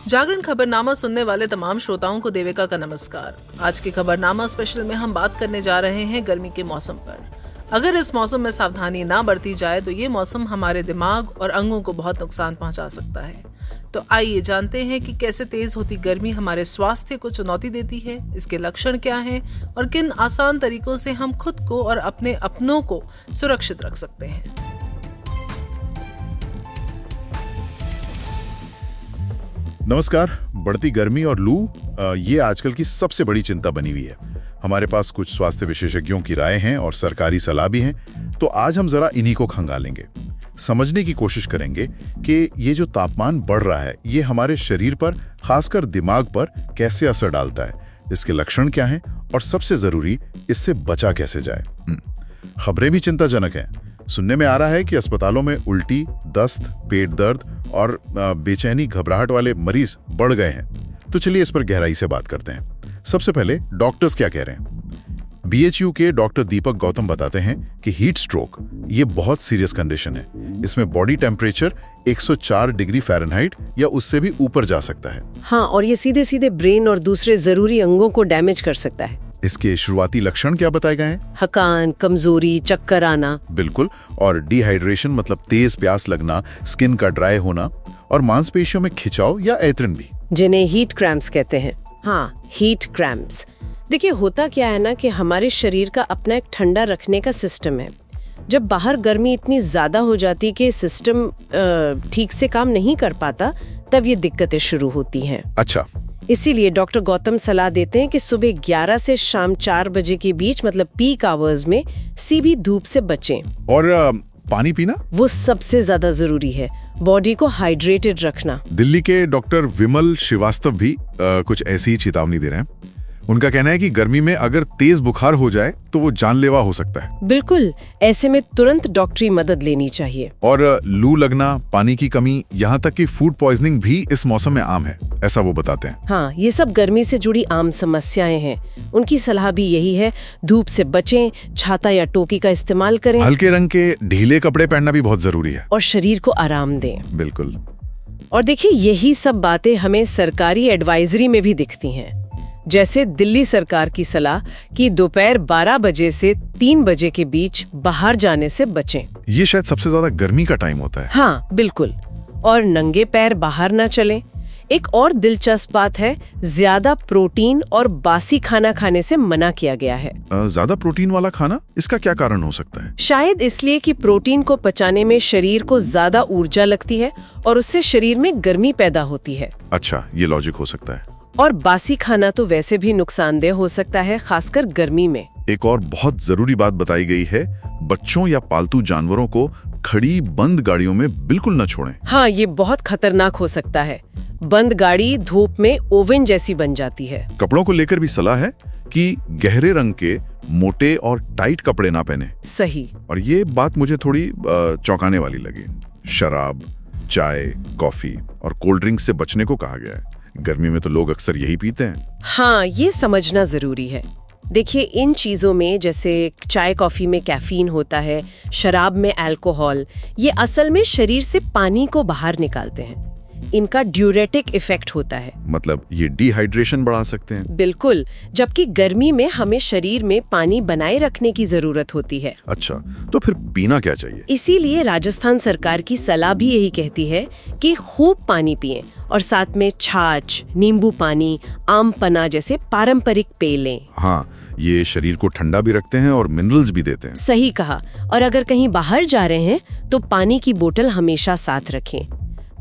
जागरण खबरनामा सुनने वाले तमाम श्रोताओं को देविका का नमस्कार। आज के खबरनामा स्पेशल में हम बात करने जा रहे हैं गर्मी के मौसम पर। अगर इस मौसम में सावधानी ना बरती जाए तो ये मौसम हमारे दिमाग और अंगों को बहुत नुकसान पहुंचा सकता है। तो आइए जानते हैं कि कैसे तेज होती गर्मी हमारे स्वास्थ्य को चुनौती देती है, इसके लक्षण क्या हैं और किन आसान तरीकों से हम खुद को और अपने अपनों को सुरक्षित रख सकते हैं। नमस्कार। बढ़ती गर्मी और लू ये आजकल की सबसे बड़ी चिंता बनी हुई है। हमारे पास कुछ स्वास्थ्य विशेषज्ञों की राय हैं और सरकारी सलाह भी है। तो आज हम जरा इन्हीं को खंगालेंगे, समझने की कोशिश करेंगे कि ये जो तापमान बढ़ रहा है ये हमारे शरीर पर, खासकर दिमाग पर कैसे असर डालता है, इसके लक्षण क्या हैं और सबसे जरूरी इससे बचा कैसे जाए। खबरें भी चिंताजनक हैं। सुनने में आ रहा है कि अस्पतालों में उल्टी, दस्त, पेट दर्द और बेचैनी, घबराहट वाले मरीज बढ़ गए हैं। तो चलिए इस पर गहराई से बात करते हैं। सबसे पहले डॉक्टर्स क्या कह रहे हैं। BHU के डॉक्टर दीपक गौतम बताते हैं कि हीट स्ट्रोक ये बहुत सीरियस कंडीशन है। इसमें बॉडी टेम्परेचर 104 डिग्री फ़ारेनहाइट या उससे भी ऊपर जा सकता है। हाँ, और ये सीधे सीधे ब्रेन और दूसरे जरूरी अंगों को डैमेज कर सकता है। इसके शुरुआती लक्षण क्या बताए गए हैं? थकान, कमजोरी, चक्कर आना। बिल्कुल। और डिहाइड्रेशन मतलब तेज प्यास लगना, स्किन का ड्राई होना और मांसपेशियों में खिंचाव या ऐतरन भी, जिन्हें हीट क्रैम्प्स कहते हैं। हाँ, हीट क्रैम्प्स। देखिए, होता क्या है ना कि हमारे शरीर का अपना एक ठंडा रखने का सिस्टम है। जब बाहर गर्मी इतनी ज्यादा हो जाती कि सिस्टम ठीक से काम नहीं कर पाता, तब ये दिक्कतें शुरू होती हैं। अच्छा। इसीलिए डॉक्टर गौतम सलाह देते हैं कि सुबह 11 से शाम 4 बजे के बीच, मतलब पीक आवर्स में सीधी धूप से बचें। और पानी पीना वो सबसे ज्यादा जरूरी है। बॉडी को हाइड्रेटेड रखना। दिल्ली के डॉक्टर विमल श्रीवास्तव भी कुछ ऐसी ही चेतावनी दे रहे हैं। उनका कहना है कि गर्मी में अगर तेज बुखार हो जाए तो वो जानलेवा हो सकता है। बिल्कुल, ऐसे में तुरंत डॉक्टरी मदद लेनी चाहिए। और लू लगना, पानी की कमी, यहाँ तक कि फूड पॉइजनिंग भी इस मौसम में आम है, ऐसा वो बताते हैं। हाँ, ये सब गर्मी से जुड़ी आम समस्याएं हैं। उनकी सलाह भी यही है, धूप से बचें, छाता या टोपी का इस्तेमाल करें, हल्के रंग के ढीले कपड़े पहनना भी बहुत जरूरी है, और शरीर को आराम दें। बिल्कुल। और देखिए, यही सब बातें हमें सरकारी एडवाइजरी में भी दिखती हैं। जैसे दिल्ली सरकार की सलाह कि दोपहर 12 बजे से 3 बजे के बीच बाहर जाने से बचें। ये शायद सबसे ज्यादा गर्मी का टाइम होता है। हाँ, बिल्कुल। और नंगे पैर बाहर ना चलें। एक और दिलचस्प बात है, ज्यादा प्रोटीन और बासी खाना खाने से मना किया गया है। ज्यादा प्रोटीन वाला खाना, इसका क्या कारण हो सकता है? शायद इसलिए कि प्रोटीन को पचाने में शरीर को ज्यादा ऊर्जा लगती है और उससे शरीर में गर्मी पैदा होती है। अच्छा, ये लॉजिक हो सकता है। और बासी खाना तो वैसे भी नुकसानदेह हो सकता है, खासकर गर्मी में। एक और बहुत जरूरी बात बताई गई है, बच्चों या पालतू जानवरों को खड़ी बंद गाड़ियों में बिल्कुल न छोड़ें। हाँ, ये बहुत खतरनाक हो सकता है। बंद गाड़ी धूप में ओवन जैसी बन जाती है। कपड़ों को लेकर भी सलाह है कि गहरे रंग के, मोटे और टाइट कपड़े ना पहने। सही। और ये बात मुझे थोड़ी चौंकाने वाली लगी। शराब, चाय, कॉफी और कोल्ड ड्रिंक से बचने को कहा गया है। गर्मी में तो लोग अक्सर यही पीते हैं। हाँ, ये समझना जरूरी है। देखिए, इन चीजों में, जैसे चाय कॉफी में कैफीन होता है, शराब में अल्कोहल, ये असल में शरीर से पानी को बाहर निकालते हैं। इनका ड्यूरेटिक इफेक्ट होता है, मतलब ये डिहाइड्रेशन बढ़ा सकते हैं। बिल्कुल, जबकि गर्मी में हमें शरीर में पानी बनाए रखने की जरूरत होती है। अच्छा, तो फिर पीना क्या चाहिए? इसीलिए राजस्थान सरकार की सलाह भी यही कहती है कि खूब पानी पिएं और साथ में छाछ, नींबू पानी, आम पन्ना जैसे पारंपरिक पेय लें। हाँ, ये शरीर को ठंडा भी रखते हैं और मिनरल्स भी देते हैं। सही कहा। और अगर कहीं बाहर जा रहे हैं तो पानी की बोतल हमेशा साथ रखें।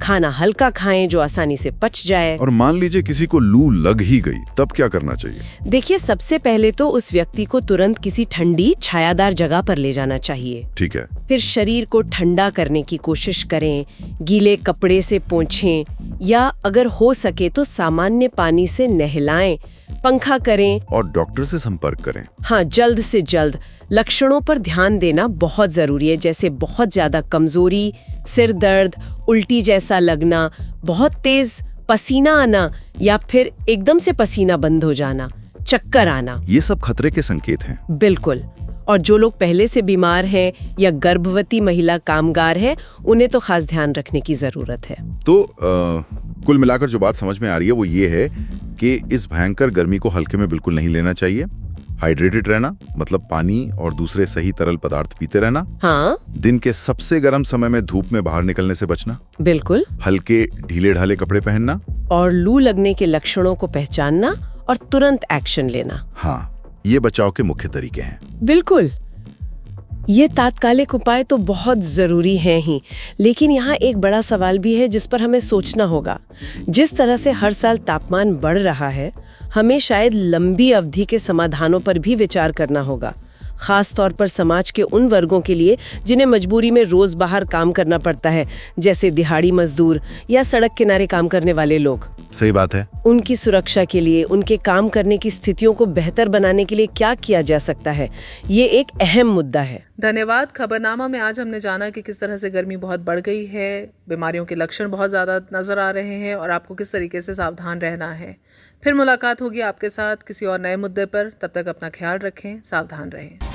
खाना हल्का खाएं जो आसानी से पच जाए। और मान लीजिए किसी को लू लग ही गई, तब क्या करना चाहिए? देखिए, सबसे पहले तो उस व्यक्ति को तुरंत किसी ठंडी छायादार जगह पर ले जाना चाहिए। ठीक है। फिर शरीर को ठंडा करने की कोशिश करें, गीले कपड़े से पोंछें या अगर हो सके तो सामान्य पानी से नहलाएं, पंखा करें और डॉक्टर से संपर्क करें। हाँ, जल्द से जल्द। लक्षणों पर ध्यान देना बहुत जरूरी है, जैसे बहुत ज्यादा कमजोरी, सिर दर्द, उल्टी जैसा लगना, बहुत तेज पसीना आना या फिर एकदम से पसीना बंद हो जाना, चक्कर आना। ये सब खतरे के संकेत हैं। बिल्कुल। और जो लोग पहले से बीमार हैं या गर्भवती महिला कामगार हैं, उन्हें तो खास ध्यान रखने की जरूरत है। तो कुल मिलाकर जो बात समझ में आ रही है वो ये है कि इस भयंकर गर्मी को हल्के में बिल्कुल नहीं लेना चाहिए। हाइड्रेटेड रहना, मतलब पानी और दूसरे सही तरल पदार्थ पीते रहना। हाँ, दिन के सबसे गर्म समय में धूप में बाहर निकलने से बचना। बिल्कुल। हल्के ढीले ढाले कपड़े पहनना और लू लगने के लक्षणों को पहचानना और तुरंत एक्शन लेना। हाँ, ये बचाव के मुख्य तरीके हैं। बिल्कुल, ये तात्कालिक उपाय तो बहुत जरूरी हैं ही, लेकिन यहाँ एक बड़ा सवाल भी है जिस पर हमें सोचना होगा। जिस तरह से हर साल तापमान बढ़ रहा है, हमें शायद लंबी अवधि के समाधानों पर भी विचार करना होगा, खास तौर पर समाज के उन वर्गों के लिए जिन्हें मजबूरी में रोज बाहर काम करना पड़ता है, जैसे दिहाड़ी मजदूर या सड़क किनारे काम करने वाले लोग। सही बात है। उनकी सुरक्षा के लिए, उनके काम करने की स्थितियों को बेहतर बनाने के लिए क्या किया जा सकता है, ये एक अहम मुद्दा है। धन्यवाद। खबरनामा में आज हमने जाना कि किस तरह से गर्मी बहुत बढ़ गई है, बीमारियों के लक्षण बहुत ज़्यादा नजर आ रहे हैं और आपको किस तरीके से सावधान रहना है। फिर मुलाकात होगी आपके साथ किसी और नए मुद्दे पर। तब तक अपना ख्याल रखें, सावधान रहें।